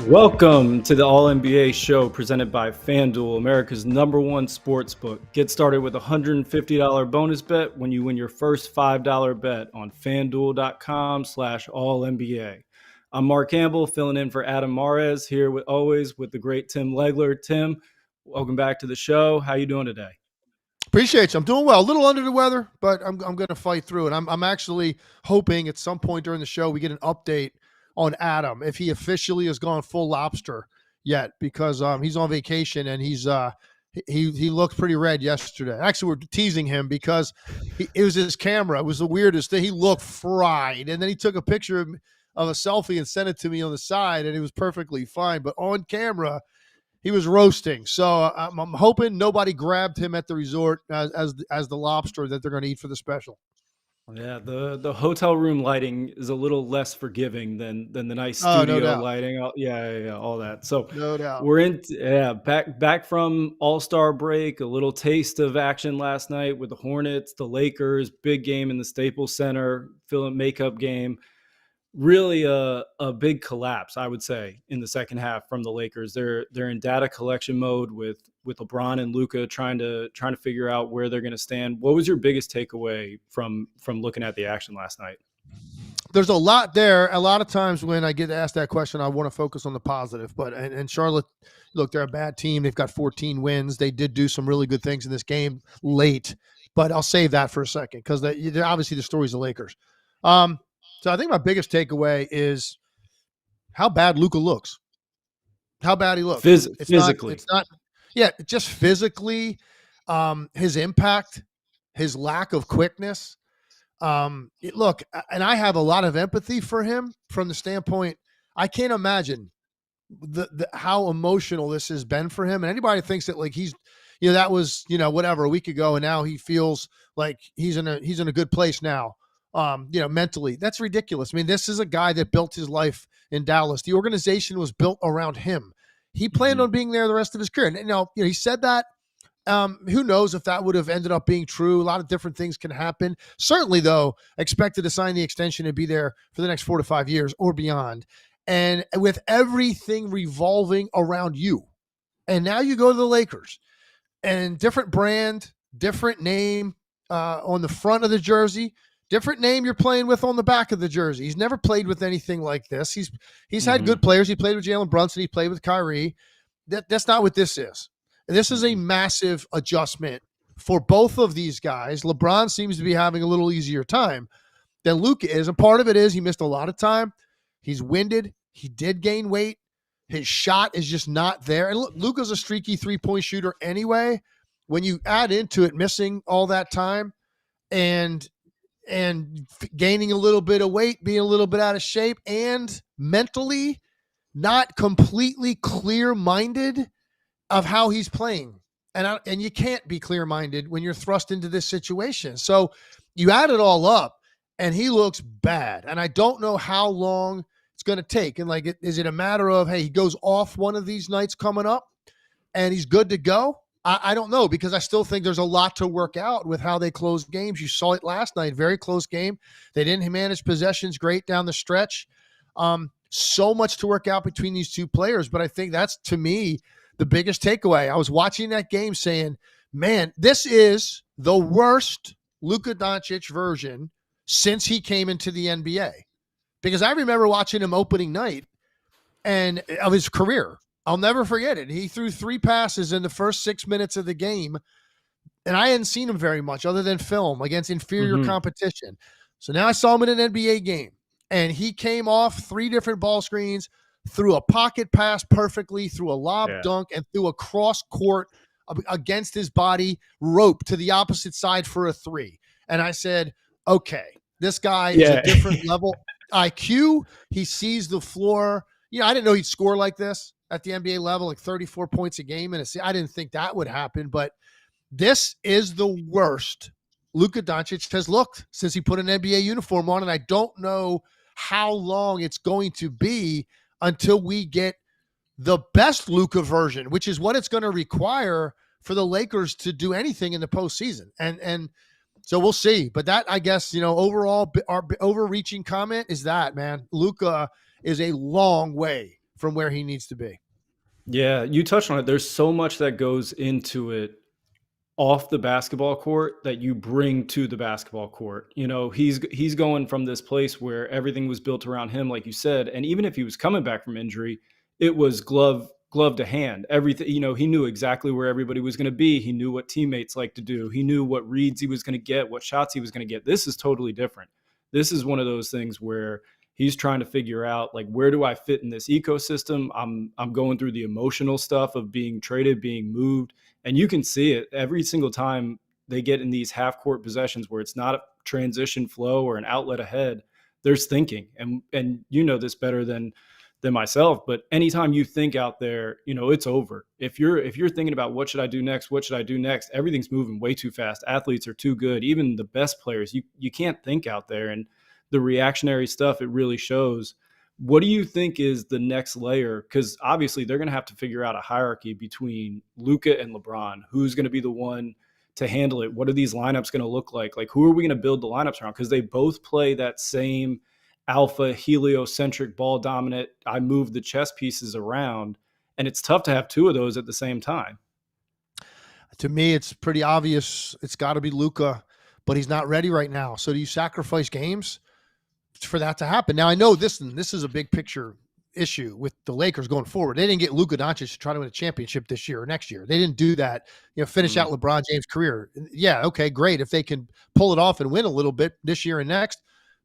Welcome to the All NBA show presented by FanDuel, America's #1 sports book. Get started with a $150 bonus bet when you win your first $5 bet on FanDuel.com/AllNBA. I'm Mark Campbell, filling in for Adam Mares, here always with the great Tim Legler. Tim, welcome back to the show. How you doing today? Appreciate you. I'm doing well. A little under the weather, but I'm going to fight through it. I'm actually hoping at some point during the show we get an update on Adam, if he officially has gone full lobster yet, because he's on vacation and he looked pretty red yesterday. Actually, we're teasing him because it was his camera. It was the weirdest thing. He looked fried, and then he took a picture of a selfie and sent it to me on the side, and it was perfectly fine. But on camera, he was roasting. So I'm hoping nobody grabbed him at the resort as the lobster that they're going to eat for the special. Yeah, the hotel room lighting is a little less forgiving than the nice studio No lighting. Yeah, all that. So no doubt. we're back from All-Star break. A little taste of action last night with the Hornets, the Lakers, big game in the Staples Center, makeup game. Really a big collapse, I would say, in the second half from the Lakers. They're in data collection mode with LeBron and Luka trying to figure out where they're going to stand. What was your biggest takeaway from looking at the action last night? There's a lot there. A lot of times when I get asked that question, I want to focus on the positive. But and Charlotte, look, they're a bad team. They've got 14 wins. They did do some really good things in this game late, but I'll save that for a second because obviously the story's the Lakers. So I think my biggest takeaway is how bad Luka looks. How bad he looks. Physically. Just physically, his impact, his lack of quickness. Look, and I have a lot of empathy for him from the standpoint, I can't imagine how emotional this has been for him. And anybody thinks that like he's, that was, whatever, a week ago, and now he feels like he's in a good place now. Mentally, that's ridiculous. I mean, this is a guy that built his life in Dallas. The organization was built around him. He planned on being there the rest of his career. And, he said that. Who knows if that would have ended up being true? A lot of different things can happen. Certainly, though, expected to sign the extension and be there for the next 4 to 5 years or beyond. And with everything revolving around you. And now you go to the Lakers and different brand, different name on the front of the jersey. Different name you're playing with on the back of the jersey. He's never played with anything like this. He's had good players. He played with Jalen Brunson. He played with Kyrie. That's not what this is. This is a massive adjustment for both of these guys. LeBron seems to be having a little easier time than Luka is. And part of it is he missed a lot of time. He's winded. He did gain weight. His shot is just not there. And look, Luka's a streaky three-point shooter anyway. When you add into it missing all that time and gaining a little bit of weight, being a little bit out of shape, and mentally not completely clear-minded of how he's playing. And you can't be clear-minded when you're thrust into this situation. So you add it all up, and he looks bad. And I don't know how long it's going to take. And is it a matter of, hey, he goes off one of these nights coming up, and he's good to go? I don't know, because I still think there's a lot to work out with how they close games. You saw it last night, very close game. They didn't manage possessions great down the stretch. So much to work out between these two players, but I think that's, to me, the biggest takeaway. I was watching that game saying, man, this is the worst Luka Doncic version since he came into the NBA. Because I remember watching him opening night and of his career. I'll never forget it. He threw 3 passes in the first 6 minutes of the game, and I hadn't seen him very much other than film against inferior competition. So now I saw him in an NBA game, and he came off 3 different ball screens, threw a pocket pass perfectly, threw a lob dunk, and threw a cross court against his body rope to the opposite side for a 3. And I said, okay, this guy is a different level. IQ, he sees the floor. I didn't know he'd score like this at the NBA level, like 34 points a game. And I didn't think that would happen, but this is the worst Luka Doncic has looked since he put an NBA uniform on. And I don't know how long it's going to be until we get the best Luka version, which is what it's going to require for the Lakers to do anything in the postseason. And so we'll see. But that, I guess, overall, our overreaching comment is that, man, Luka is a long way from where he needs to be. Yeah, you touched on it. There's so much that goes into it off the basketball court that you bring to the basketball court. You know, he's going from this place where everything was built around him, like you said, and even if he was coming back from injury, it was glove to hand. Everything, you know, he knew exactly where everybody was going to be. He knew what teammates like to do. He knew what reads he was going to get, what shots he was going to get. This is totally different. This is one of those things where he's trying to figure out, like, where do I fit in this ecosystem? I'm going through the emotional stuff of being traded, being moved, and you can see it every single time they get in these half court possessions where it's not a transition flow or an outlet ahead. There's thinking, and you know this better than myself, but anytime you think out there, you know, it's over. If you're thinking about what should I do next, everything's moving way too fast. Athletes are too good. Even the best players, you can't think out there. And the reactionary stuff, it really shows. What do you think is the next layer? Because obviously they're going to have to figure out a hierarchy between Luka and LeBron. Who's going to be the one to handle it? What are these lineups going to look like? Like, who are we going to build the lineups around? Because they both play that same alpha heliocentric ball dominant. I move the chess pieces around, and it's tough to have two of those at the same time. To me, it's pretty obvious. It's got to be Luka, but he's not ready right now. So do you sacrifice games for that to happen? Now, I know this is a big picture issue with the Lakers going forward. They didn't get Luka Doncic to try to win a championship this year or next year. They didn't do that, you know, finish out LeBron James' career. Yeah, okay, great. If they can pull it off and win a little bit this year and next,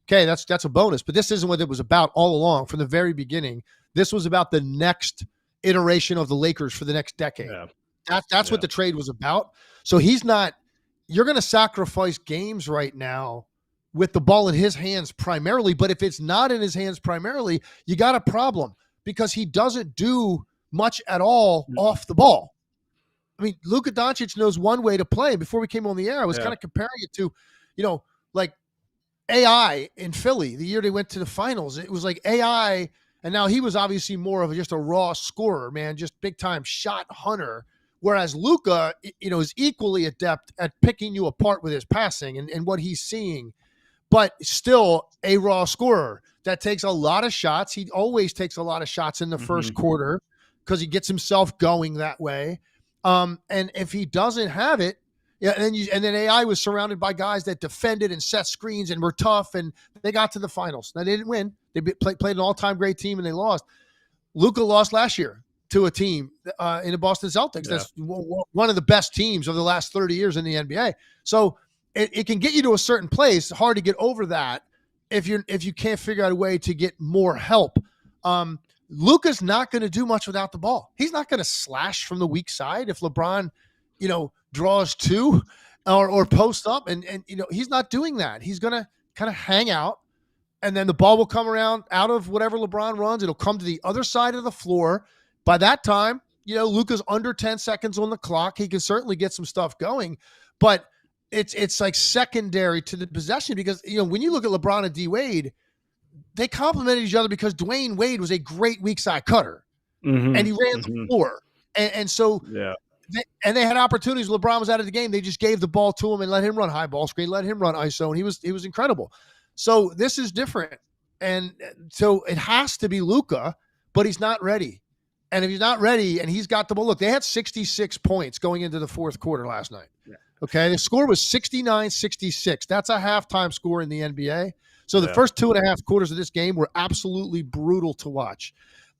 okay, that's a bonus. But this isn't what it was about all along from the very beginning. This was about the next iteration of the Lakers for the next decade. Yeah. That's what the trade was about. So you're going to sacrifice games right now with the ball in his hands primarily. But if it's not in his hands primarily, you got a problem because he doesn't do much at all off the ball. I mean, Luka Doncic knows one way to play. Before we came on the air, I was kind of comparing it to, you know, like AI in Philly the year they went to the finals. It was like AI, and now he was obviously more of just a raw scorer, man, just big time shot hunter. Whereas Luka, you know, is equally adept at picking you apart with his passing and what he's seeing, but still a raw scorer that takes a lot of shots. He always takes a lot of shots in the first quarter because he gets himself going that way. And if he doesn't have it, and then AI was surrounded by guys that defended and set screens and were tough, and they got to the finals. Now, they didn't win. They played an all-time great team, and they lost. Luka lost last year to a team in the Boston Celtics. That's one of the best teams of the last 30 years in the NBA. So it can get you to a certain place. It's hard to get over that if you can't figure out a way to get more help. Luka's not going to do much without the ball. He's not going to slash from the weak side if LeBron, you know, draws two or post up, and you know, he's not doing that. He's going to kind of hang out, and then the ball will come around out of whatever LeBron runs. It'll come to the other side of the floor. By that time, you know, Luka's under 10 seconds on the clock. He can certainly get some stuff going, but it's like secondary to the possession because, you know, when you look at LeBron and D Wade, they complemented each other because Dwayne Wade was a great weak side cutter and he ran the floor. And so, they had opportunities. LeBron was out of the game. They just gave the ball to him and let him run high ball screen, let him run ISO, and he was incredible. So this is different. And so it has to be Luka, but he's not ready. And if he's not ready and he's got the ball, look, they had 66 points going into the fourth quarter last night. Yeah. Okay. The score was 69-66. That's a halftime score in the NBA. So the first 2.5 quarters of this game were absolutely brutal to watch.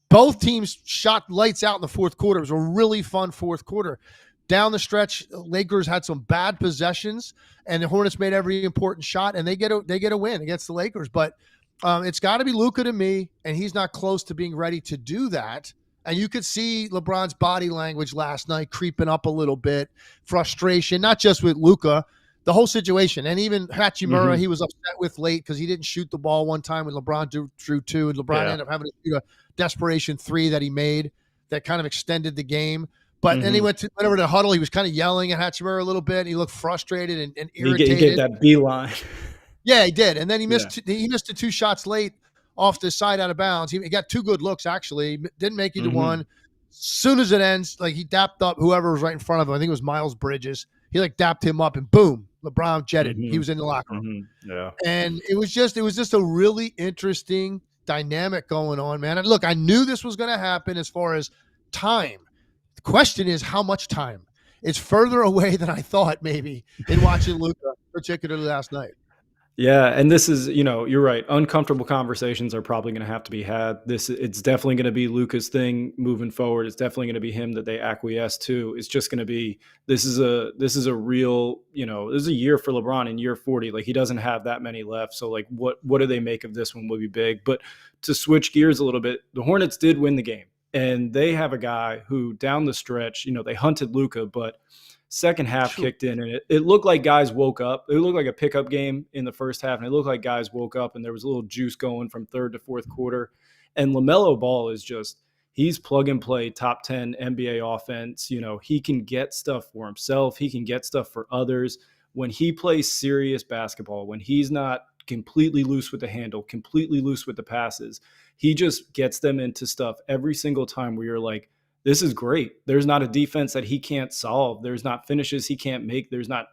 Both teams shot lights out in the fourth quarter. It was a really fun fourth quarter. Down the stretch, Lakers had some bad possessions, and the Hornets made every important shot, and they get a win against the Lakers. But it's got to be Luka to me, and he's not close to being ready to do that. And you could see LeBron's body language last night creeping up a little bit, frustration, not just with Luka, the whole situation. And even Hachimura, he was upset with late because he didn't shoot the ball one time when LeBron drew two, and LeBron ended up having to shoot a desperation three that he made that kind of extended the game. But then he went over to the huddle. He was kind of yelling at Hachimura a little bit. And he looked frustrated and irritated. He gave that beeline. Yeah, he did. And then he missed the 2 shots late off the side out of bounds. He got 2 good looks, actually. Didn't make it to one. Soon as it ends, like, he dapped up whoever was right in front of him. I think it was Miles Bridges. He like dapped him up, and boom, LeBron jetted. He was in the locker room. And it was just a really interesting dynamic going on, man. And look, I knew this was going to happen as far as time. The question is how much time. It's further away than I thought maybe in watching Luka, particularly last night. Yeah, and this is, you're right. Uncomfortable conversations are probably going to have to be had. It's definitely going to be Luka's thing moving forward. It's definitely going to be him that they acquiesce to. It's just going to be this is a real, this is a year for LeBron in year 40. Like, he doesn't have that many left. So like, what do they make of this one will be big. But to switch gears a little bit, the Hornets did win the game, and they have a guy who down the stretch, they hunted Luka, but second half kicked in, and it looked like guys woke up. It looked like a pickup game in the first half, and it looked like guys woke up, and there was a little juice going from third to fourth quarter. And LaMelo Ball is he's plug and play, top 10 NBA offense. He can get stuff for himself. He can get stuff for others. When he plays serious basketball, when he's not completely loose with the handle, completely loose with the passes, he just gets them into stuff every single time where you're like, this is great. There's not a defense that he can't solve. There's not finishes he can't make. There's not,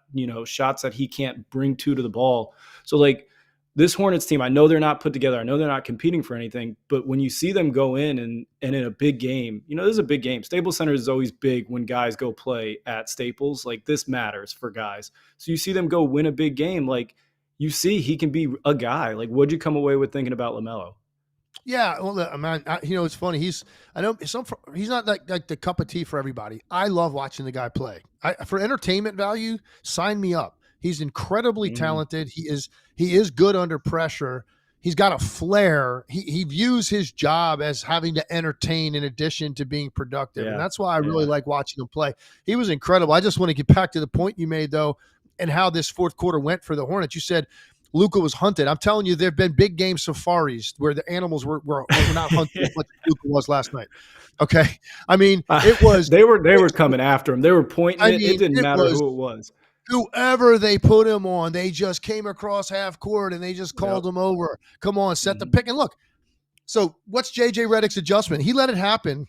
shots that he can't bring to the ball. So like this Hornets team, I know they're not put together. I know they're not competing for anything, but when you see them go in and in a big game, this is a big game. Staples Center is always big when guys go play at Staples. Like, this matters for guys. So you see them go win a big game. Like, you see he can be a guy. Like, what'd you come away with thinking about LaMelo? Yeah, well, man, it's funny. He's not like the cup of tea for everybody. I love watching the guy play. For entertainment value, sign me up. He's incredibly talented. He is good under pressure. He's got a flair. He views his job as having to entertain in addition to being productive, and that's why I really like watching him play. He was incredible. I just want to get back to the point you made though, and how this fourth quarter went for the Hornets. You said Luka was hunted. I'm telling you, there have been big game safaris where the animals were not hunted as much as Luka was last night. Okay, I mean, it was they were coming after him. They were pointing it. It didn't matter who it was. Whoever they put him on, they just came across half court and they just called him over. Come on, set the pick. And look, so what's JJ Redick's adjustment? He let it happen,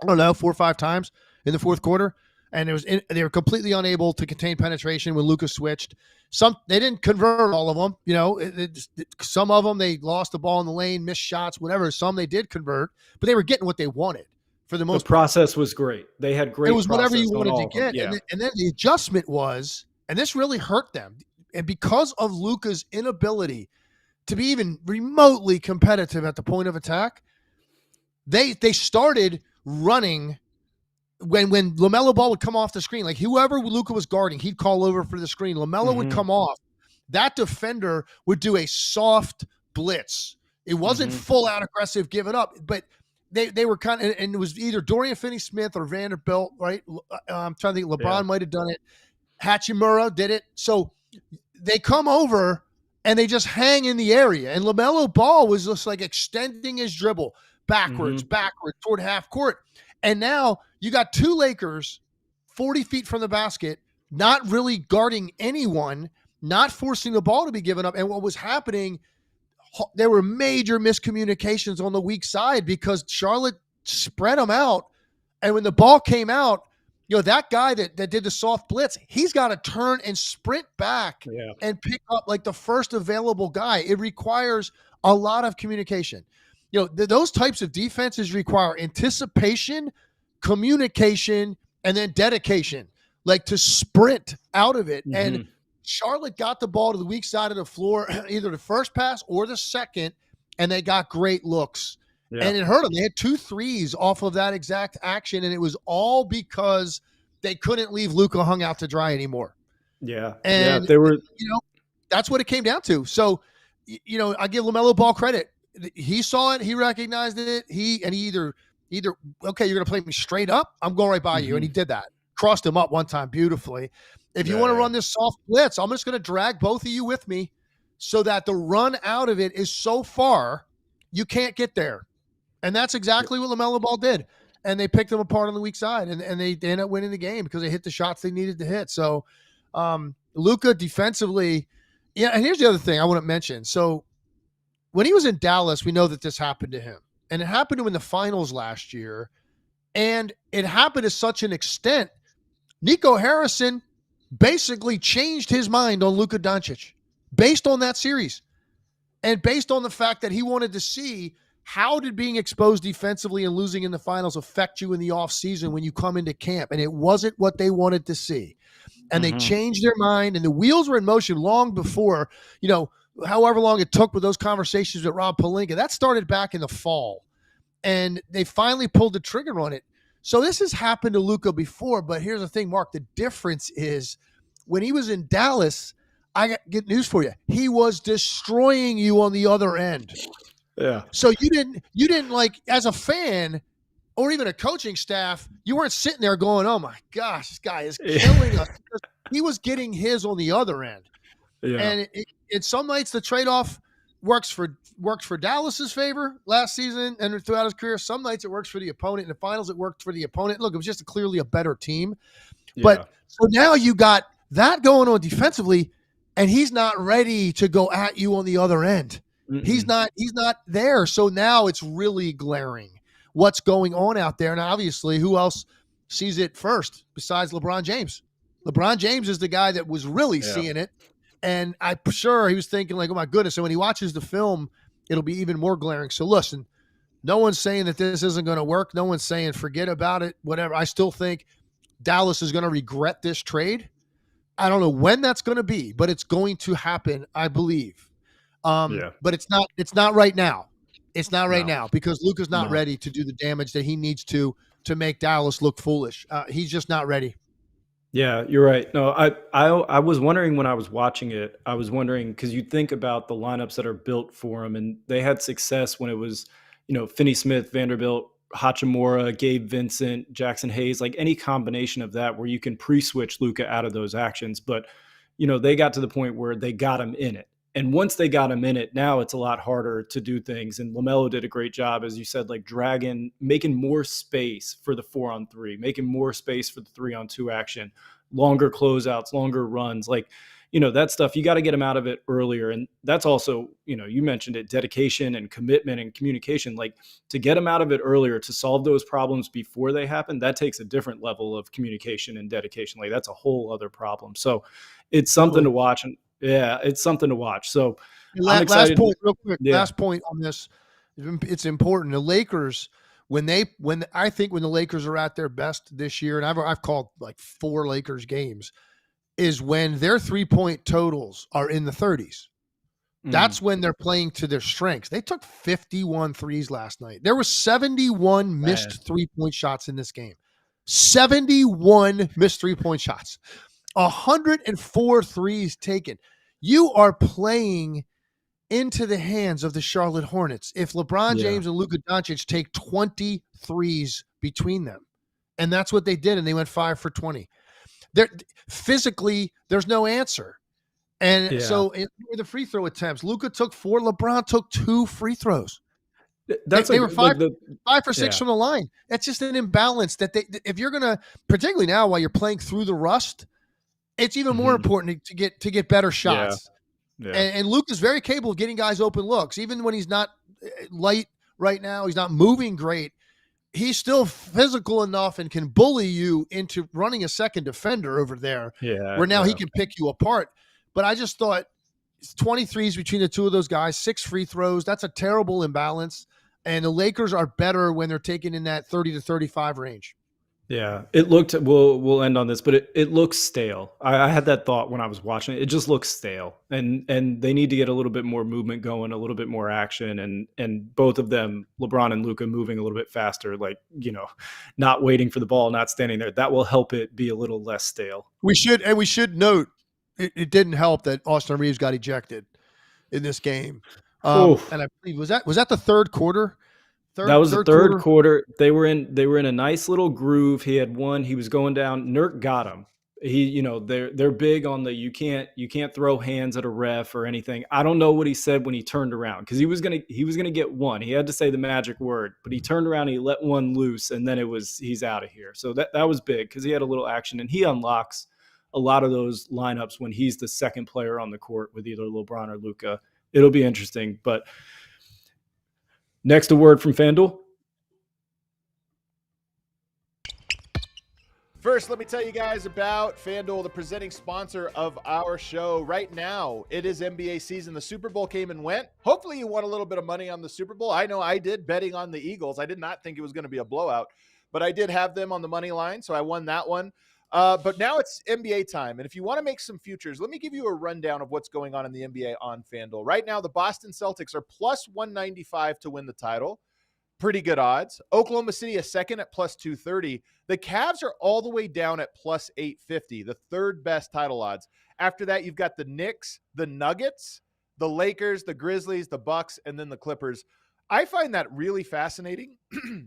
I don't know, 4 or 5 times in the fourth quarter. And they were completely unable to contain penetration when Luka switched. They didn't convert all of them. Some of them, they lost the ball in the lane, missed shots, whatever. Some they did convert, but they were getting what they wanted for the most part. The process was great. They had great. It was whatever you wanted to get. Yeah. And then the adjustment was, and this really hurt them. And because of Luka's inability to be even remotely competitive at the point of attack, they started running. When LaMelo Ball would come off the screen, like whoever Luka was guarding, he'd call over for the screen. LaMelo would come off. That defender would do a soft blitz. It wasn't full out aggressive giving up, but they were kind of, and it was either Dorian Finney-Smith or Vanderbilt, right? I'm trying to think. LeBron might have done it. Hachimura did it. So they come over and they just hang in the area. And LaMelo Ball was just like extending his dribble backwards toward half court. And now you got 2 Lakers 40 feet from the basket, not really guarding anyone, not forcing the ball to be given up. And what was happening, there were major miscommunications on the weak side because Charlotte spread them out. And when the ball came out, that guy that did the soft blitz, he's got to turn and sprint back and pick up like the first available guy. It requires a lot of communication. Those types of defenses require anticipation, communication, and then dedication, like to sprint out of it. And Charlotte got the ball to the weak side of the floor, either the first pass or the second, and they got great looks. And it hurt them. They had 2 threes off of that exact action, and it was all because they couldn't leave Luka hung out to dry anymore. And they were. That's what it came down to. So, I give LaMelo Ball credit. He saw it. He recognized it. He either, okay, you're going to play me straight up. I'm going right by you. And he did that. Crossed him up one time beautifully. If you want to run this soft blitz, I'm just going to drag both of you with me so that the run out of it is so far, you can't get there. And that's exactly what LaMelo Ball did. And they picked them apart on the weak side. And they ended up winning the game because they hit the shots they needed to hit. So Luka defensively, and here's the other thing I want to mention. So, when he was in Dallas, we know that this happened to him. And it happened to him in the finals last year. And it happened to such an extent, Nico Harrison basically changed his mind on Luka Doncic based on that series. And based on the fact that he wanted to see how did being exposed defensively and losing in the finals affect you in the offseason when you come into camp? And it wasn't what they wanted to see. And they changed their mind, and the wheels were in motion long before, however long it took with those conversations with Rob Pelinka. That started back in the fall, and they finally pulled the trigger on it. So this has happened to Luka before, but here's the thing, Mark. The difference is when he was in Dallas, I got good news for you. He was destroying you on the other end. Yeah. So you didn't like, as a fan or even a coaching staff, you weren't sitting there going, "Oh my gosh, this guy is killing us." He was getting his on the other end. Yeah. And in some nights the trade-off works for Dallas's favor last season and throughout his career. Some nights it works for the opponent. In the finals, it worked for the opponent. Look, it was just clearly a better team. Yeah. But so now you got that going on defensively, and he's not ready to go at you on the other end. He's not there. So now it's really glaring what's going on out there. And obviously, who else sees it first besides LeBron James? LeBron James is the guy that was really seeing it. And I'm sure he was thinking like, oh my goodness. So when he watches the film, it'll be even more glaring. So listen, no one's saying that this isn't going to work. No one's saying forget about it, whatever. I still think Dallas is going to regret this trade. I don't know when that's going to be, but it's going to happen, I believe. But it's not right now. It's not right now because Luka's not ready to do the damage that he needs to make Dallas look foolish. He's just not ready. Yeah, you're right. No, I was wondering when I was watching it, I was wondering because you think about the lineups that are built for him, and they had success when it was, Finney-Smith, Vanderbilt, Hachimura, Gabe Vincent, Jackson Hayes, like any combination of that where you can pre-switch Luka out of those actions. But, they got to the point where they got him in it. And once they got him in it, now it's a lot harder to do things. And LaMelo did a great job, as you said, like making more space for the 4-on-3, making more space for the 3-on-2 action, longer closeouts, longer runs. Like, that stuff, you got to get him out of it earlier. And that's also, you mentioned it, dedication and commitment and communication. Like to get him out of it earlier, to solve those problems before they happen, that takes a different level of communication and dedication. Like that's a whole other problem. So it's something to watch. And yeah, it's something to watch. So I'm excited. Last point, real quick. Yeah. Last point on this. It's important. The Lakers, when the Lakers are at their best this year, and I've called like 4 Lakers games, is when their 3-point totals are in the 30s. That's when they're playing to their strengths. They took 51 threes last night. There were 71 missed 3-point shots in this game. 71 missed 3-point shots. 104 threes taken. You are playing into the hands of the Charlotte Hornets if LeBron James and Luka Doncic take 20 threes between them. And that's what they did, and they went 5 for 20. Physically, there's no answer. And so with the free throw attempts, Luka took 4, LeBron took 2 free throws. They were 5 for 6 from the line. That's just an imbalance that if you're going to, particularly now while you're playing through the rust, it's even more important to get better shots. Yeah. And Luke is very capable of getting guys open looks. Even when he's not light right now, he's not moving great. He's still physical enough and can bully you into running a second defender over there. Yeah, where now he can pick you apart. But I just thought 23s between the two of those guys, 6 free throws. That's a terrible imbalance. And the Lakers are better when they're taken in that 30 to 35 range. Yeah, it looked, we'll end on this, but it looks stale. I had that thought when I was watching it. It just looks stale. And they need to get a little bit more movement going, a little bit more action, and both of them, LeBron and Luka, moving a little bit faster, like, not waiting for the ball, not standing there. That will help it be a little less stale. We should note it didn't help that Austin Reeves got ejected in this game. And I believe was that the third quarter? That was the third quarter. They were in a nice little groove. He had one. He was going down. Nurk got him. They're big on the you can't throw hands at a ref or anything. I don't know what he said when he turned around because he was gonna get one. He had to say the magic word, but he turned around and he let one loose, and then he's out of here. So that was big because he had a little action, and he unlocks a lot of those lineups when he's the second player on the court with either LeBron or Luka. It'll be interesting, but. Next, a word from FanDuel. First, let me tell you guys about FanDuel, the presenting sponsor of our show. Right now, it is NBA season. The Super Bowl came and went. Hopefully, you won a little bit of money on the Super Bowl. I know I did, betting on the Eagles. I did not think it was going to be a blowout, but I did have them on the money line, so I won that one. But now it's NBA time, and if you want to make some futures, let me give you a rundown of what's going on in the NBA on FanDuel. Right now, the Boston Celtics are plus 195 to win the title. Pretty good odds. Oklahoma City is second at plus 230. The Cavs are all the way down at plus 850, the third best title odds. After that, you've got the Knicks, the Nuggets, the Lakers, the Grizzlies, the Bucks, and then the Clippers. I find that really fascinating,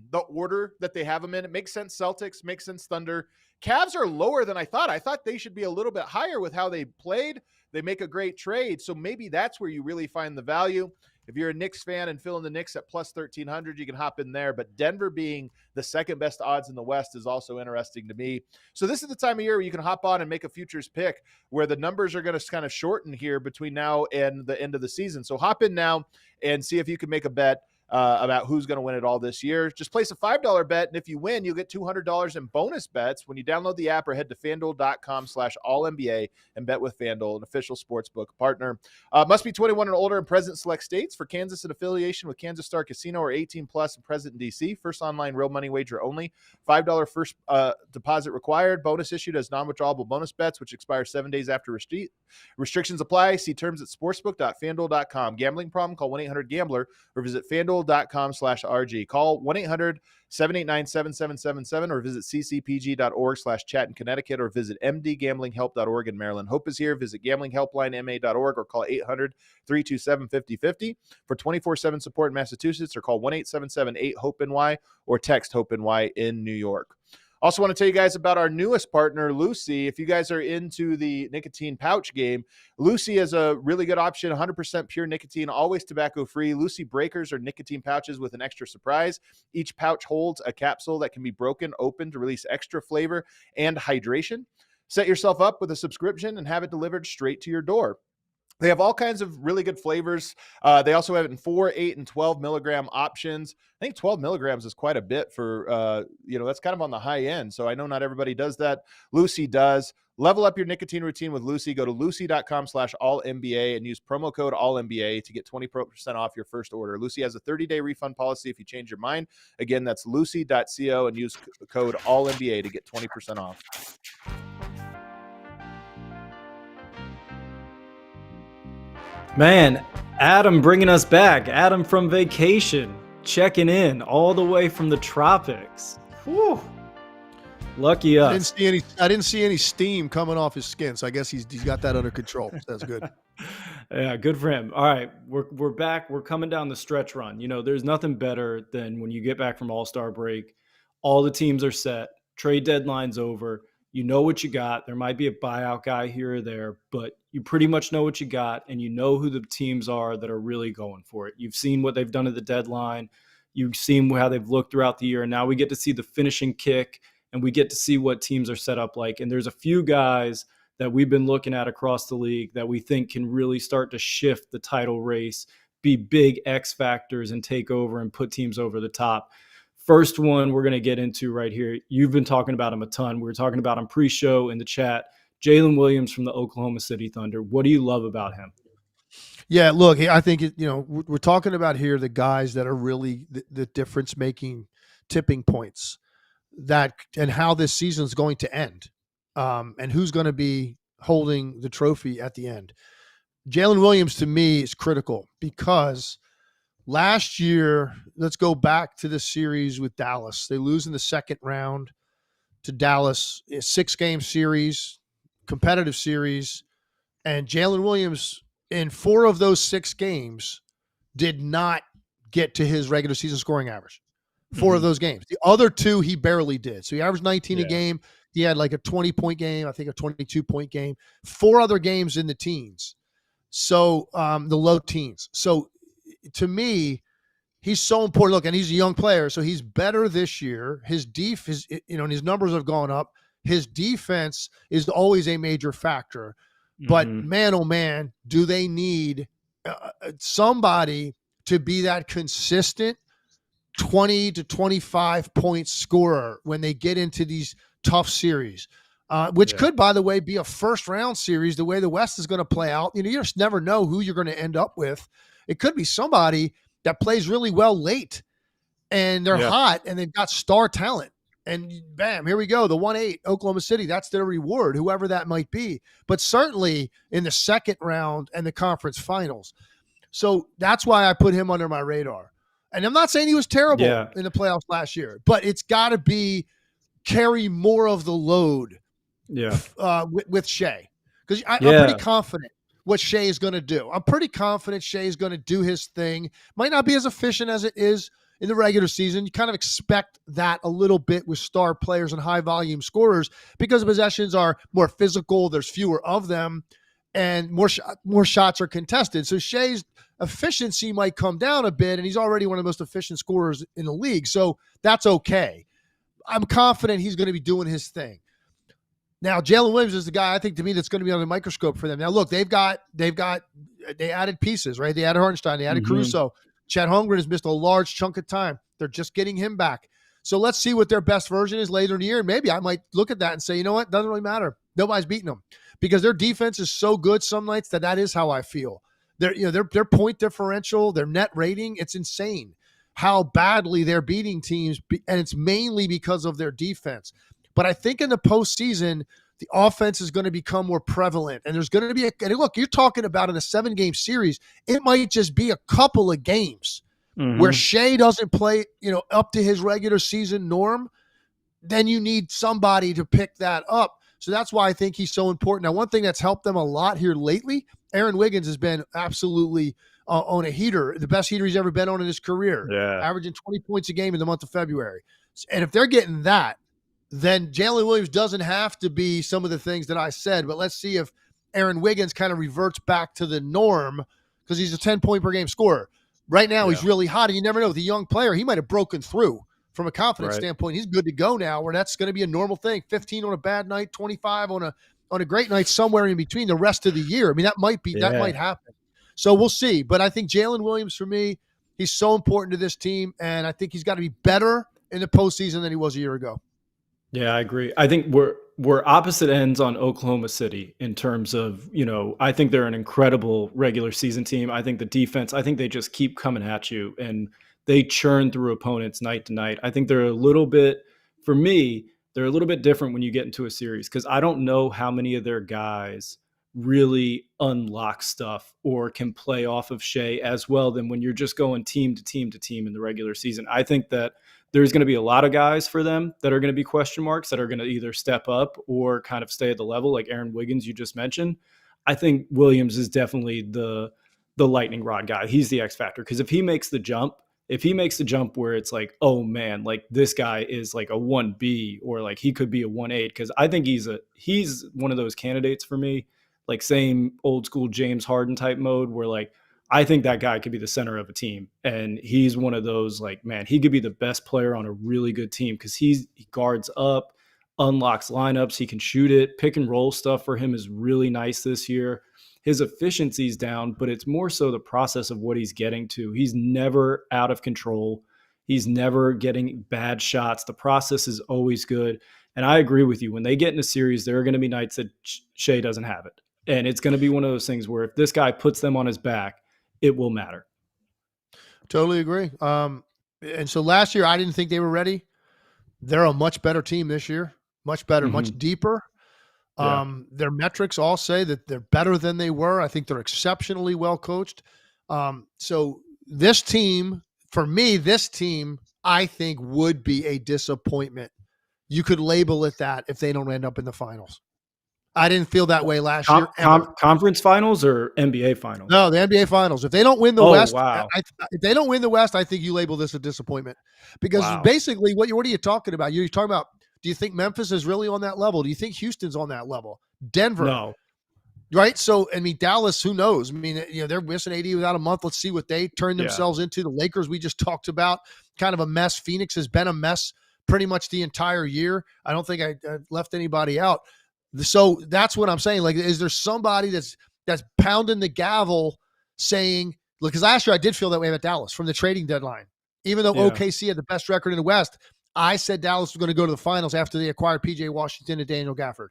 the order that they have them in. It makes sense. Celtics, makes sense. Thunder. Cavs are lower than I thought. I thought they should be a little bit higher with how they played. They make a great trade. So maybe that's where you really find the value. If you're a Knicks fan and filling the Knicks at plus 1,300, you can hop in there. But Denver being the second best odds in the West is also interesting to me. So this is the time of year where you can hop on and make a futures pick where the numbers are going to kind of shorten here between now and the end of the season. So hop in now and see if you can make a bet about who's going to win it all this year. Just place a $5 bet, and if you win, you'll get $200 in bonus bets when you download the app or head to FanDuel.com/AllNBA and bet with FanDuel, an official sportsbook partner. Must be 21 and older in present select states. For Kansas, in affiliation with Kansas Star Casino, or 18 plus and present in D.C. First online real money wager only. $5 first deposit required. Bonus issued as non-withdrawable bonus bets, which expire 7 days after restrictions apply. See terms at sportsbook.fanduel.com. Gambling problem? Call 1-800-GAMBLER or visit FanDuel.com/RG. Call 1-800-789-7777 or visit ccpg.org/chat in Connecticut or visit mdgamblinghelp.org in Maryland. Hope is here. Visit gamblinghelplinema.org or call 800-327-5050 for 24/7 support in Massachusetts, or call 1-877-8-HOPE-NY or text HOPE-NY in New York. Also want to tell you guys about our newest partner, Lucy. If you guys are into the nicotine pouch game, Lucy is a really good option, 100% pure nicotine, always tobacco-free. Lucy breakers are nicotine pouches with an extra surprise. Each pouch holds a capsule that can be broken open to release extra flavor and hydration. Set yourself up with a subscription and have it delivered straight to your door. They have all kinds of really good flavors. They also have it in 4, 8, and 12 milligram options. I think 12 milligrams is quite a bit for, that's kind of on the high end. So I know not everybody does that. Lucy does. Level up your nicotine routine with Lucy. Go to lucy.com/allNBA and use promo code allNBA to get 20% off your first order. Lucy has a 30-day refund policy if you change your mind. Again, that's lucy.co and use code allNBA to get 20% off. Man, Adam bringing us back. Adam from vacation, checking in all the way from the tropics. Whew. Lucky us. I didn't see any steam coming off his skin, so I guess he's got that under control. That's good. Yeah, good for him. All right, we're back. We're coming down the stretch run. There's nothing better than when you get back from All-Star break. All the teams are set. Trade deadline's over. You know what you got. There might be a buyout guy here or there, but you pretty much know what you got, and you know who the teams are that are really going for it. You've seen what they've done at the deadline. You've seen how they've looked throughout the year, and now we get to see the finishing kick, and we get to see what teams are set up like. And there's a few guys that we've been looking at across the league that we think can really start to shift the title race, be big X factors, and take over and put teams over the top. First one we're going to get into right here. You've been talking about him a ton. We were talking about him pre-show in the chat. Jalen Williams from the Oklahoma City Thunder. What do you love about him? Yeah, look, I think, we're talking about here the guys that are really the difference-making tipping points and how this season is going to end, and who's going to be holding the trophy at the end. Jalen Williams, to me, is critical because last year, let's go back to the series with Dallas. They lose in the second round to Dallas, a 6-game series, competitive series, and Jalen Williams in 4 of those 6 games did not get to his regular season scoring average. 4 of those games. The other 2 he barely did. So he averaged 19 a game. He had like a 20-point game, I think a 22-point game. 4 other games in the teens. So the low teens. So to me, he's so important. Look, and he's a young player, so he's better this year. His and his numbers have gone up. His defense is always a major factor. But man, oh man, do they need somebody to be that consistent 20 to 25 point scorer when they get into these tough series, which could, by the way, be a first-round series the way the West is going to play out. You just never know who you're going to end up with. It could be somebody that plays really well late, and they're hot, and they've got star talent. And bam, here we go. The 1-8, Oklahoma City, that's their reward, whoever that might be. But certainly in the second round and the conference finals. So that's why I put him under my radar. And I'm not saying he was terrible in the playoffs last year, but it's got to carry more of the load with Shea. Because I'm pretty confident what Shea is going to do. I'm pretty confident Shea is going to do his thing. Might not be as efficient as it is in the regular season. You kind of expect that a little bit with star players and high volume scorers because possessions are more physical. There's fewer of them and more shots are contested. So Shea's efficiency might come down a bit, and he's already one of the most efficient scorers in the league. So that's okay. I'm confident he's going to be doing his thing. Now, Jalen Williams is the guy I think to me that's going to be under the microscope for them. Now, look, they added pieces, right? They added Hartenstein, they added Caruso. Chet Holmgren has missed a large chunk of time. They're just getting him back. So let's see what their best version is later in the year. Maybe I might look at that and say, you know what? Doesn't really matter. Nobody's beating them because their defense is so good some nights that is how I feel. Their point differential, their net rating, it's insane how badly they're beating teams, and it's mainly because of their defense. But I think in the postseason, the offense is going to become more prevalent. And there's going to be and look, you're talking about in a 7-game series, it might just be a couple of games where Shea doesn't play, up to his regular season norm. Then you need somebody to pick that up. So that's why I think he's so important. Now, one thing that's helped them a lot here lately, Aaron Wiggins has been absolutely on a heater, the best heater he's ever been on in his career, averaging 20 points a game in the month of February. And if they're getting that, then Jalen Williams doesn't have to be some of the things that I said. But let's see if Aaron Wiggins kind of reverts back to the norm because he's a 10-point-per-game scorer. Right now, he's really hot, and you never know. With a young player, he might have broken through from a confidence standpoint. He's good to go now, where that's going to be a normal thing. 15 on a bad night, 25 on a great night, somewhere in between the rest of the year. I mean, that might happen. So we'll see. But I think Jalen Williams, for me, he's so important to this team, and I think he's got to be better in the postseason than he was a year ago. Yeah, I agree. I think we're opposite ends on Oklahoma City in terms of, I think they're an incredible regular season team. I think the defense, I think they just keep coming at you and they churn through opponents night to night. I think they're a little bit different when you get into a series because I don't know how many of their guys really unlock stuff or can play off of Shea as well than when you're just going team to team to team in the regular season. I think that there's going to be a lot of guys for them that are going to be question marks that are going to either step up or kind of stay at the level, like Aaron Wiggins you just mentioned. I think Williams is definitely the lightning rod guy. He's the X factor because if he makes the jump where it's like, oh man, like this guy is like a 1B or like he could be a 1-8 because I think he's one of those candidates for me, like same old school James Harden type mode where like I think that guy could be the center of a team. And he's one of those like, man, he could be the best player on a really good team because he guards up, unlocks lineups. He can shoot it. Pick and roll stuff for him is really nice this year. His efficiency's down, but it's more so the process of what he's getting to. He's never out of control. He's never getting bad shots. The process is always good. And I agree with you. When they get in a series, there are going to be nights that Shea doesn't have it. And it's going to be one of those things where if this guy puts them on his back, it will matter. Totally agree. And so last year, I didn't think they were ready. They're a much better team this year, much better, much deeper. Their metrics all say that they're better than they were. I think they're exceptionally well coached. So this team, for me, I think would be a disappointment. You could label it that if they don't end up in the finals. I didn't feel that way last year. Conference finals or NBA finals? No, the NBA finals. If they don't win the West, wow. If they don't win the West, I think you label this a disappointment. Because basically, what are you talking about? You're talking about, do you think Memphis is really on that level? Do you think Houston's on that level? Denver? No. Right? So, I mean, Dallas, who knows? I mean, they're missing AD without a month. Let's see what they turn themselves into. The Lakers, we just talked about, kind of a mess. Phoenix has been a mess pretty much the entire year. I don't think I left anybody out. So that's what I'm saying. Like, is there somebody that's pounding the gavel saying, look, because last year I did feel that way about Dallas from the trading deadline. Even though OKC had the best record in the West, I said Dallas was going to go to the finals after they acquired PJ Washington and Daniel Gafford.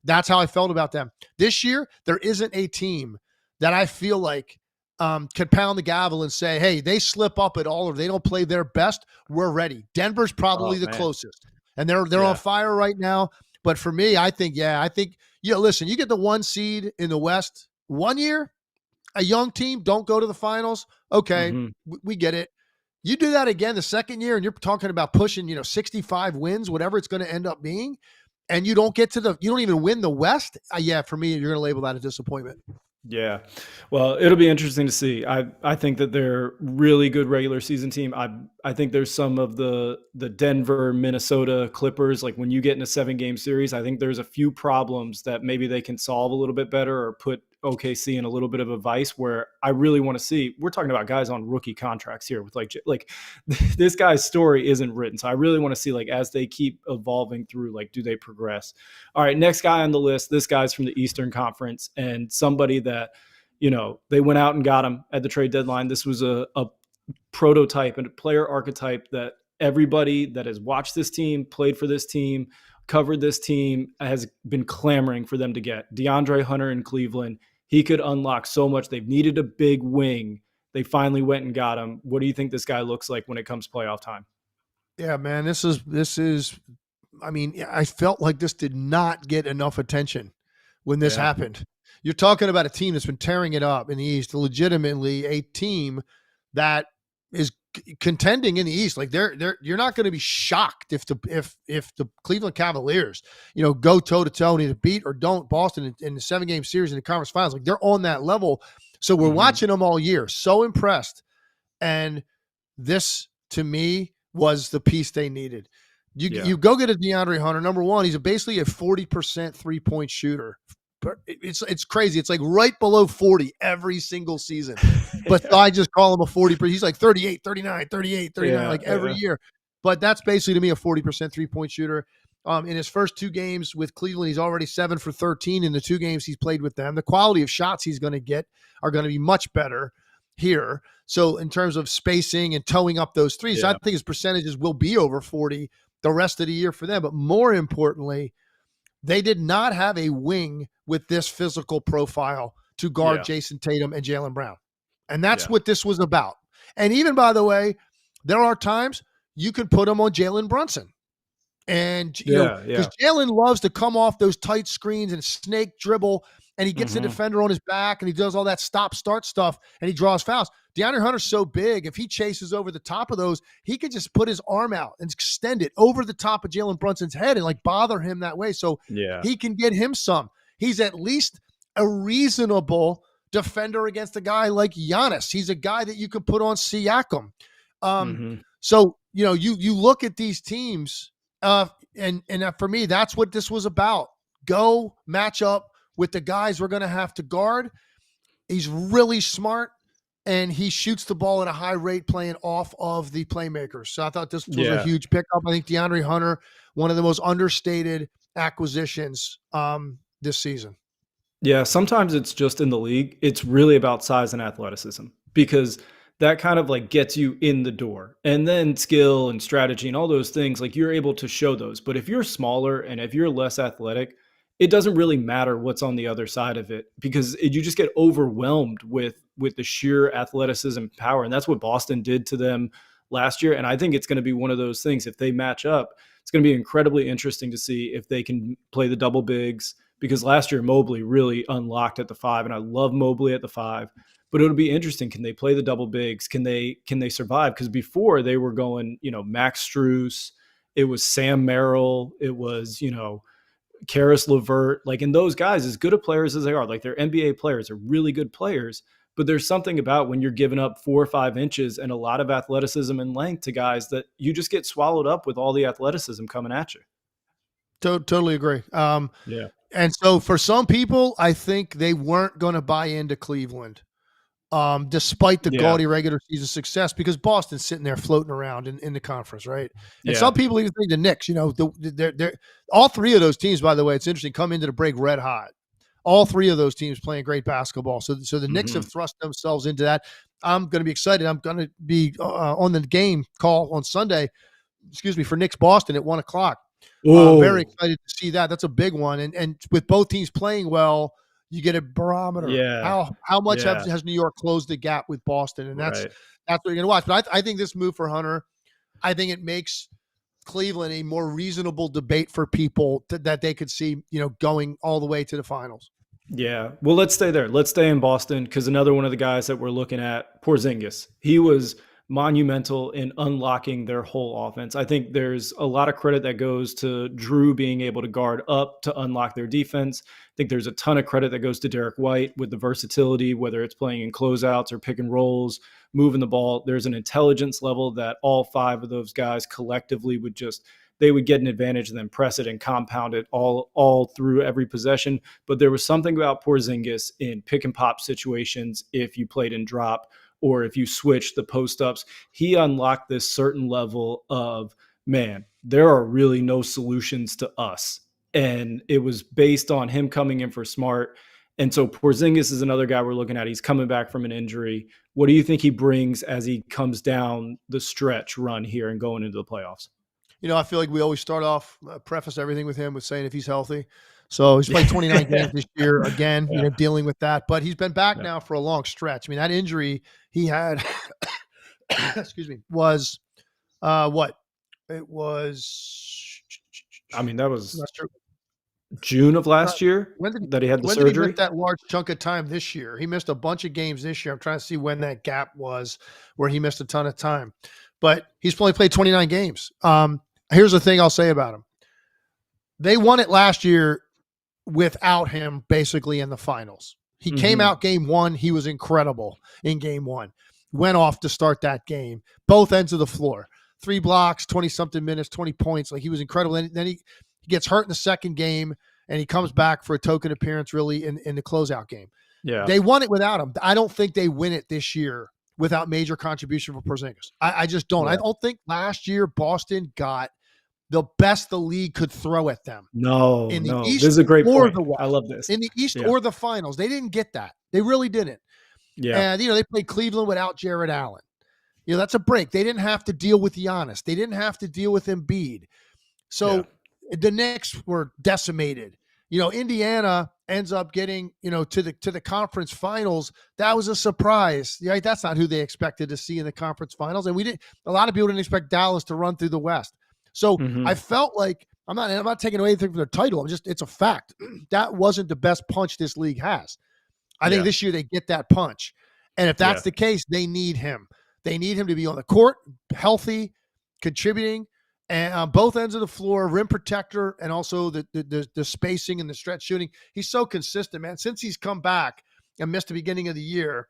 That's how I felt about them. This year, there isn't a team that I feel like could pound the gavel and say, hey, they slip up at all or they don't play their best, we're ready. Denver's probably the closest. And they're on fire right now. But for me, I think, listen, you get the 1 seed in the West 1 year, a young team, don't go to the finals. Okay, we get it. You do that again the second year, and you're talking about pushing, 65 wins, whatever it's going to end up being, and you don't even win the West. For me, you're going to label that a disappointment. Yeah. Well, it'll be interesting to see. I think that they're really good regular season team. I think there's some of the Denver, Minnesota Clippers, like when you get in a 7-game series, I think there's a few problems that maybe they can solve a little bit better or put OKC in a little bit of a vice where I really want to see. We're talking about guys on rookie contracts here with like this guy's story isn't written. So I really want to see, like, as they keep evolving through, like, do they progress? All right, next guy on the list. This guy's from the Eastern Conference and somebody that, they went out and got him at the trade deadline. This was a prototype and a player archetype that everybody that has watched this team, played for this team, covered this team has been clamoring for them to get. DeAndre Hunter in Cleveland. He could unlock so much. They've needed a big wing. They finally went and got him. What do you think this guy looks like when it comes playoff time? Yeah, man, this is, I mean, I felt like this did not get enough attention when this happened. You're talking about a team that's been tearing it up in the East, legitimately a team that is contending in the East. Like you're not going to be shocked if the Cleveland Cavaliers, go toe to toe and either beat or don't Boston in the 7-game series in the conference finals. Like they're on that level. So we're watching them all year. So impressed. And this to me was the piece they needed. You go get a DeAndre Hunter. Number one, he's basically a 40% 3-point shooter. It's crazy. It's like right below 40 every single season. But I just call him a 40%. He's like 38, 39, 38, 39, every year. But that's basically to me a 40% 3-point shooter. In his first 2 games with Cleveland, he's already 7 for 13 in the 2 games he's played with them. The quality of shots he's going to get are going to be much better here. So in terms of spacing and towing up those threes, I think his percentages will be over 40 the rest of the year for them. But more importantly, they did not have a wing with this physical profile to guard Jason Tatum and Jaylen Brown. And that's what this was about. And even, by the way, there are times you can put him on Jalen Brunson. And, because Jalen loves to come off those tight screens and snake dribble, and he gets the defender on his back, and he does all that stop-start stuff, and he draws fouls. DeAndre Hunter's so big, if he chases over the top of those, he could just put his arm out and extend it over the top of Jalen Brunson's head and, bother him that way. So he can get him some. He's at least a reasonable defender against a guy like Giannis. He's a guy that you could put on Siakam. So, you look at these teams, and for me, that's what this was about. Go match up with the guys we're going to have to guard. He's really smart, and he shoots the ball at a high rate playing off of the playmakers. So I thought this was a huge pickup. I think DeAndre Hunter, one of the most understated acquisitions this season. Yeah, sometimes it's just in the league. It's really about size and athleticism because that kind of gets you in the door, and then skill and strategy and all those things, you're able to show those. But if you're smaller and if you're less athletic, it doesn't really matter what's on the other side of it because you just get overwhelmed with the sheer athleticism and power. And that's what Boston did to them last year. And I think it's going to be one of those things. If they match up, it's going to be incredibly interesting to see if they can play the double bigs, because last year Mobley really unlocked at the 5, and I love Mobley at the 5. But it'll be interesting. Can they play the double bigs? Can they survive? Because before they were going, Max Strus, it was Sam Merrill, it was, Karis LeVert, and those guys, as good of players as they are, they're NBA players, are really good players. But there's something about when you're giving up 4 or 5 inches and a lot of athleticism and length to guys that you just get swallowed up with all the athleticism coming at you. Totally agree. And so for some people, I think they weren't going to buy into Cleveland, despite the gaudy regular season success, because Boston's sitting there floating around in the conference, right? And some people even think the Knicks, they're all 3 of those teams, by the way, it's interesting, come into the break red hot. All 3 of those teams playing great basketball. So the Knicks have thrust themselves into that. I'm going to be excited. I'm going to be on the game call on Sunday. for Knicks Boston at 1:00. Very excited to see that. That's a big one. And with both teams playing well, you get a barometer. Yeah. How much has New York closed the gap with Boston? And that's what you're going to watch. But I think this move for Hunter, I think it makes Cleveland a more reasonable debate for people that they could see, going all the way to the finals. Yeah. Well, let's stay there. Let's stay in Boston, because another one of the guys that we're looking at, Porzingis, he was monumental in unlocking their whole offense. I think there's a lot of credit that goes to Drew being able to guard up to unlock their defense. I think there's a ton of credit that goes to Derek White with the versatility, whether it's playing in closeouts or pick and rolls, moving the ball. There's an intelligence level that all five of those guys collectively they would get an advantage and then press it and compound it all through every possession. But there was something about Porzingis in pick and pop situations, if you played in drop or if you switched the post ups, he unlocked this certain level of, man, there are really no solutions to us. And it was based on him coming in for Smart. And so Porzingis is another guy we're looking at. He's coming back from an injury. What do you think he brings as he comes down the stretch run here and going into the playoffs? I feel like we always start off, preface everything with him with saying if he's healthy. So he's played 29 games this year, again, dealing with that. But he's been back now for a long stretch. I mean, that injury he had, was what? It was. I mean, that was June of last year that he had the surgery. When did he miss that large chunk of time this year? He missed a bunch of games this year. I'm trying to see when that gap was where he missed a ton of time. But he's only played 29 games. Here's the thing I'll say about him. They won it last year without him basically in the finals. He came out game one. He was incredible in game one. Went off to start that game. Both ends of the floor. 3 blocks, 20-something minutes, 20 points. Like, he was incredible. And then he gets hurt in the second game, and he comes back for a token appearance really in the closeout game. Yeah. They won it without him. I don't think they win it this year without major contribution from Porzingis. I just don't. Yeah. I don't think last year Boston got the best the league could throw at them. No. East, this is a great point. I love this. In the East or the finals. They didn't get that. They really didn't. Yeah. And, they played Cleveland without Jared Allen. That's a break. They didn't have to deal with Giannis. They didn't have to deal with Embiid. So the Knicks were decimated. Indiana ends up getting, to the conference finals. That was a surprise. Yeah, that's not who they expected to see in the conference finals. And a lot of people didn't expect Dallas to run through the West. So I felt like I'm not taking away anything from their title. It's a fact. That wasn't the best punch this league has. I think this year they get that punch. And if that's the case, they need him. They need him to be on the court, healthy, contributing, and on both ends of the floor, rim protector, and also the spacing and the stretch shooting. He's so consistent, man. Since he's come back and missed the beginning of the year,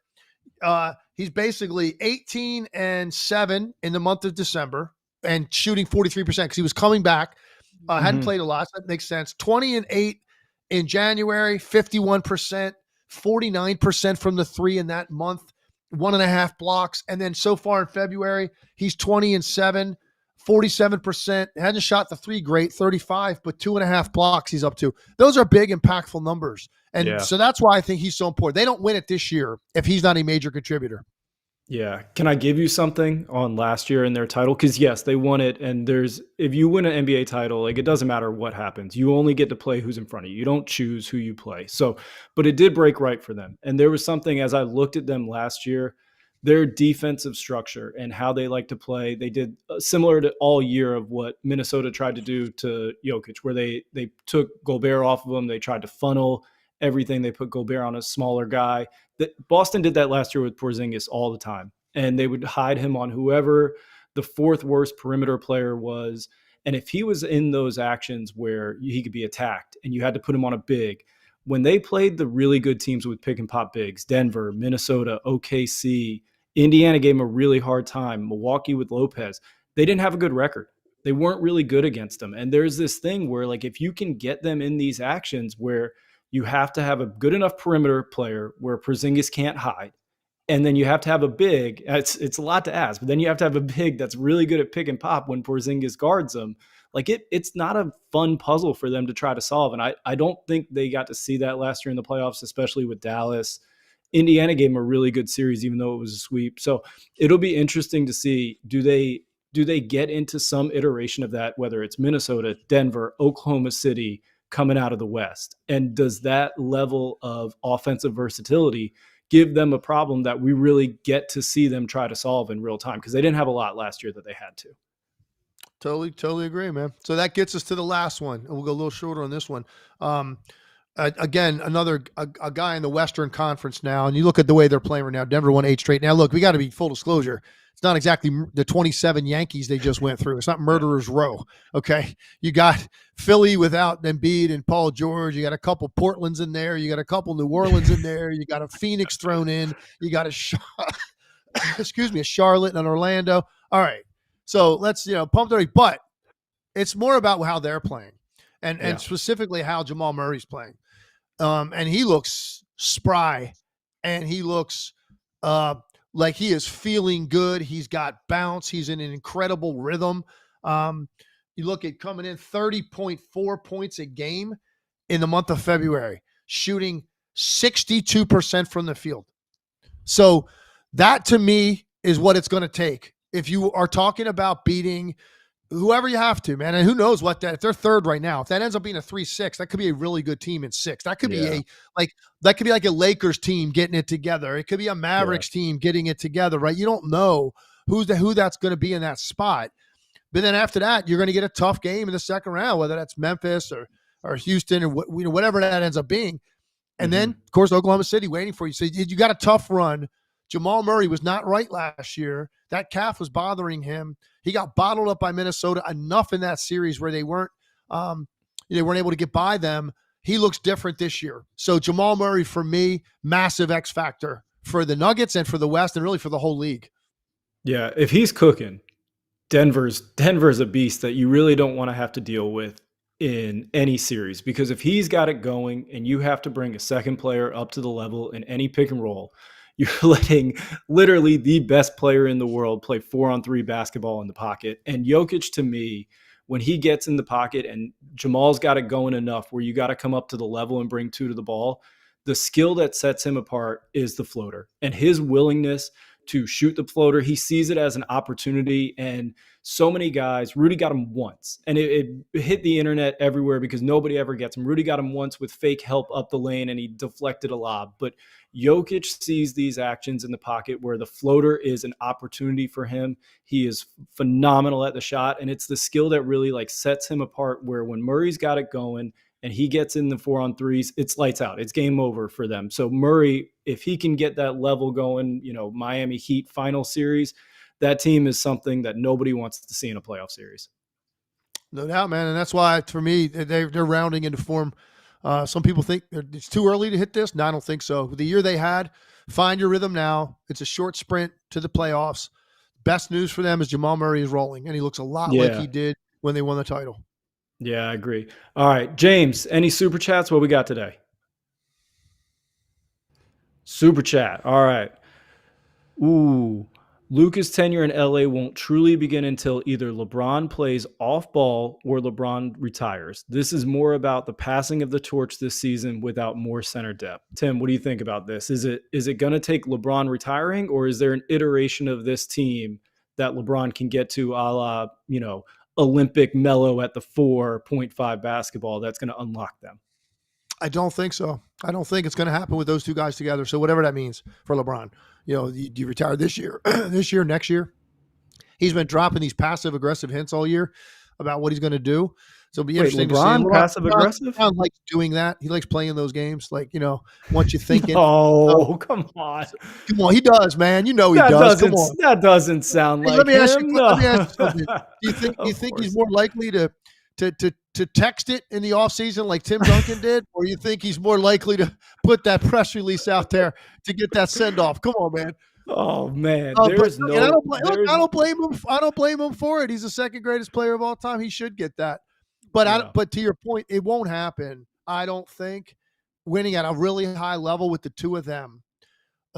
he's basically 18-7 in the month of December and shooting 43% because he was coming back, hadn't played a lot, so that makes sense. 20-8 in January, 51%, 49% from the three in that month, 1.5 blocks. And then so far in February, he's 20-7, 47%. Hasn't shot the three great, 35, but 2.5 blocks he's up to. Those are big, impactful numbers. And so that's why I think he's so important. They don't win it this year if he's not a major contributor. Yeah. Can I give you something on last year in their title? Because yes, they won it. And if you win an NBA title, like, it doesn't matter what happens. You only get to play who's in front of you. You don't choose who you play. So, but it did break right for them. And there was something, as I looked at them last year, their defensive structure and how they like to play. They did similar to all year of what Minnesota tried to do to Jokic, where they took Gobert off of him. They tried to funnel everything. They put Gobert on a smaller guy. Boston did that last year with Porzingis all the time. And they would hide him on whoever the fourth worst perimeter player was. And if he was in those actions where he could be attacked and you had to put him on a big, when they played the really good teams with pick and pop bigs, Denver, Minnesota, OKC, Indiana gave him a really hard time, Milwaukee with Lopez, they didn't have a good record. They weren't really good against them. And there's this thing where, like, if you can get them in these actions where you have to have a good enough perimeter player where Porzingis can't hide, and then you have to have a big, it's a lot to ask, but then you have to have a big that's really good at pick and pop when Porzingis guards them. Like, it's not a fun puzzle for them to try to solve. And I don't think they got to see that last year in the playoffs, especially with Dallas. Indiana gave them a really good series, even though it was a sweep. So it'll be interesting to see, do they do they get into some iteration of that, whether it's Minnesota, Denver, Oklahoma City coming out of the West? And does that level of offensive versatility give them a problem that we really get to see them try to solve in real time? Because they didn't have a lot last year that they had to. Totally agree, man. So that gets us to the last one, and we'll go a little shorter on this one. Again, a guy in the Western Conference now, and you look at the way they're playing right now. Denver won 8 straight. Now, look, we got to be full disclosure. It's not exactly the 27 Yankees they just went through. It's not murderer's row, okay? You got Philly without Embiid and Paul George. You got a couple Portlands in there. You got a couple New Orleans in there. You got a Phoenix thrown in. You got a Charlotte and an Orlando. All right. So let's, pump the brakes. But it's more about how they're playing and specifically how Jamal Murray's playing. And he looks spry, and he looks like he is feeling good. He's got bounce. He's in an incredible rhythm. You look at coming in 30.4 points a game in the month of February, shooting 62% from the field. So that to me is what it's going to take. If you are talking about beating whoever you have to, man, and who knows if they're third right now, if that ends up being a 3-6, that could be a really good team in 6. That could be like a Lakers team getting it together. It could be a Mavericks team getting it together, right? You don't know who that's going to be in that spot. But then after that, you're going to get a tough game in the second round, whether that's Memphis or Houston or whatever that ends up being. And then, of course, Oklahoma City waiting for you. So you got a tough run. Jamal Murray was not right last year. That calf was bothering him. He got bottled up by Minnesota enough in that series where they weren't able to get by them. He looks different this year. So Jamal Murray, for me, massive X factor for the Nuggets and for the West and really for the whole league. Yeah, if he's cooking, Denver's a beast that you really don't want to have to deal with in any series, because if he's got it going and you have to bring a second player up to the level in any pick and roll, you're letting literally the best player in the world play 4-on-3 basketball in the pocket. And Jokic, to me, when he gets in the pocket and Jamal's got it going enough where you got to come up to the level and bring 2 to the ball, the skill that sets him apart is the floater and his willingness to shoot the floater. He sees it as an opportunity. And so many guys, Rudy got him once, and it hit the internet everywhere because nobody ever gets him. Rudy got him once with fake help up the lane, and he deflected a lob. But Jokic sees these actions in the pocket where the floater is an opportunity for him. He is phenomenal at the shot, and it's the skill that really sets him apart, where when Murray's got it going and he gets in the 4-on-3s, it's lights out. It's game over for them. So Murray, if he can get that level going, Miami Heat final series, that team is something that nobody wants to see in a playoff series. No doubt, man. And that's why, for me, they're rounding into form. Some people think it's too early to hit this. No, I don't think so. The year they had, find your rhythm now. It's a short sprint to the playoffs. Best news for them is Jamal Murray is rolling, and he looks a lot like he did when they won the title. Yeah, I agree. All right, James, any super chats? What we got today? Super chat. All right. Ooh. Luka's tenure in LA won't truly begin until either LeBron plays off ball or LeBron retires. This is more about the passing of the torch this season without more center depth. Tim, what do you think about this? Is it going to take LeBron retiring, or is there an iteration of this team that LeBron can get to a la, Olympic Melo at the 4.5 basketball that's going to unlock them? I don't think so. I don't think it's going to happen with those two guys together. So whatever that means for LeBron, you retire this year, next year. He's been dropping these passive aggressive hints all year about what he's going to do. So it'll be interesting to see. LeBron passive aggressive? LeBron likes doing that. He likes playing those games. Once you think it. Oh, come on. Come on. He does, man. He does. Come on. That doesn't sound like let me him. Ask you something. Do you think he's more likely to text it in the offseason like Tim Duncan did, or you think he's more likely to put that press release out there to get that send off? Come on, man. Oh man, I don't blame him. I don't blame him for it. He's the second greatest player of all time. He should get that. But but to your point, it won't happen. I don't think, winning at a really high level with the two of them.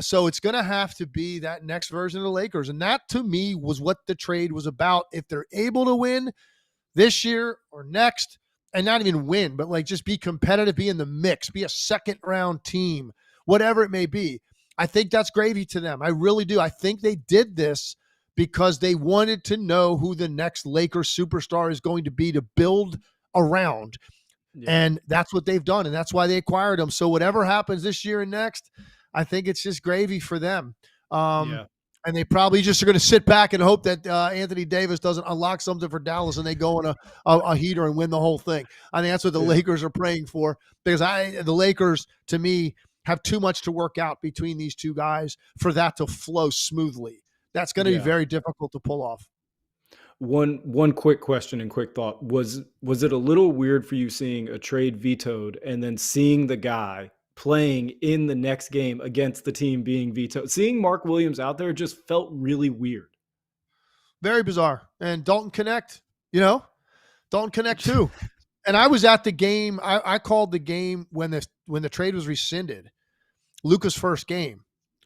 So it's going to have to be that next version of the Lakers, and that to me was what the trade was about. If they're able to win this year or next, and not even win, but just be competitive, be in the mix, be a second round team, whatever it may be, I think that's gravy to them. I really do. I think they did this because they wanted to know who the next Lakers superstar is going to be to build around. Yeah. And that's what they've done. And that's why they acquired him. So whatever happens this year and next, I think it's just gravy for them. And they probably just are going to sit back and hope that Anthony Davis doesn't unlock something for Dallas and they go on a heater and win the whole thing. I think that's what the Lakers are praying for, because the Lakers, to me, have too much to work out between these two guys for that to flow smoothly. That's going to be very difficult to pull off. One quick question and quick thought. Was it a little weird for you seeing a trade vetoed and then seeing the guy playing in the next game against the team being vetoed? Seeing Mark Williams out there just felt really weird. Very bizarre. And Dalton Connect, Dalton Connect too. And I was at the game. I called the game when the trade was rescinded, Luka's first game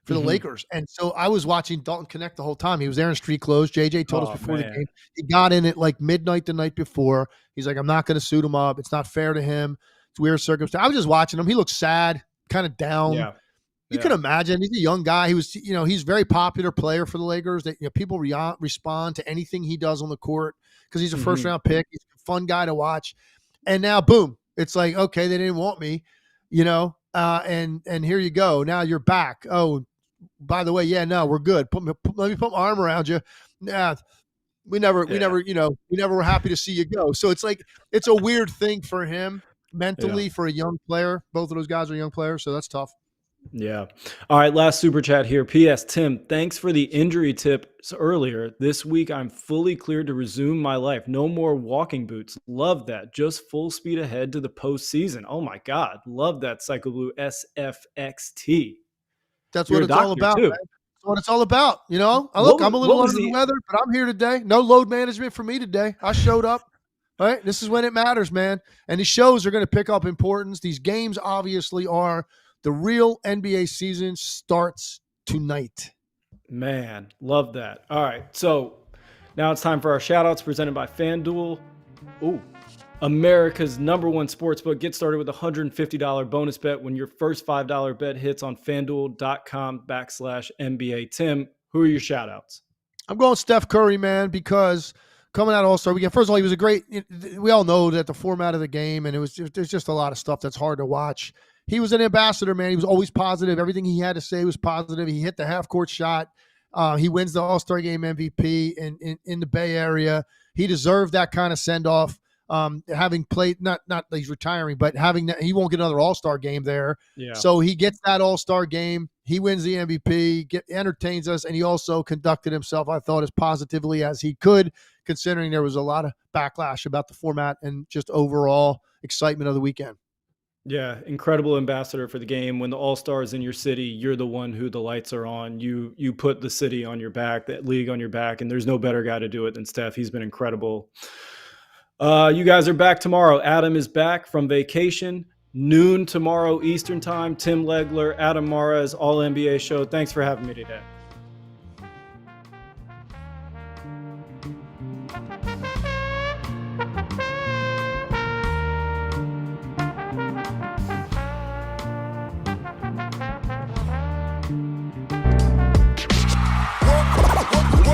for the Lakers. And so I was watching Dalton Connect the whole time. He was there in street clothes. JJ told us before the game. He got in at like midnight the night before. He's like, I'm not going to suit him up. It's not fair to him. It's weird circumstance. I was just watching him. He looked sad, kind of down. Yeah. You can imagine. He's a young guy. He was, he's a very popular player for the Lakers. That people respond to anything he does on the court because he's a first round pick. He's a fun guy to watch. And now, boom, it's like, okay, they didn't want me, and here you go. Now you're back. Oh, by the way, we're good. Let me put my arm around you. Yeah, we never were happy to see you go. So it's like, it's a weird thing for him mentally for a young player. Both of those guys are young players, so that's tough. Yeah. All right. Last super chat here. P.S. Tim, thanks for the injury tips earlier. This week, I'm fully cleared to resume my life. No more walking boots. Love that. Just full speed ahead to the postseason. Oh my God. Love that Cycle Blue SFXT. That's what it's all about. That's what it's all about. I'm a little under the weather, but I'm here today. No load management for me today. I showed up. All right. This is when it matters, man. And these shows are going to pick up importance. These games obviously are. The real NBA season starts tonight. Man, love that. All right, so now it's time for our shout-outs presented by FanDuel. Ooh, America's #1 sportsbook. Get started with a $150 bonus bet when your first $5 bet hits on FanDuel.com/NBA. Tim, who are your shout-outs? I'm going Steph Curry, man, because coming out of All-Star Weekend, first of all, he was we all know that the format of the game, and there's just a lot of stuff that's hard to watch. He was an ambassador, man. He was always positive. Everything he had to say was positive. He hit the half-court shot. He wins the All-Star Game MVP in the Bay Area. He deserved that kind of send-off. Having played, not that he's retiring, but having that, he won't get another All-Star game there. Yeah. So he gets that All-Star game. He wins the MVP, entertains us, and he also conducted himself, I thought, as positively as he could, considering there was a lot of backlash about the format and just overall excitement of the weekend. Yeah, incredible ambassador for the game. When the All-Star is in your city, you're the one who the lights are on. You put the city on your back, that league on your back, and there's no better guy to do it than Steph. He's been incredible. You guys are back tomorrow. Adam is back from vacation. Noon tomorrow Eastern time. Tim Legler, Adam Mares, All NBA Show. Thanks for having me today.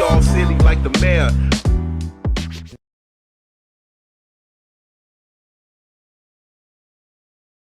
All city like the mayor.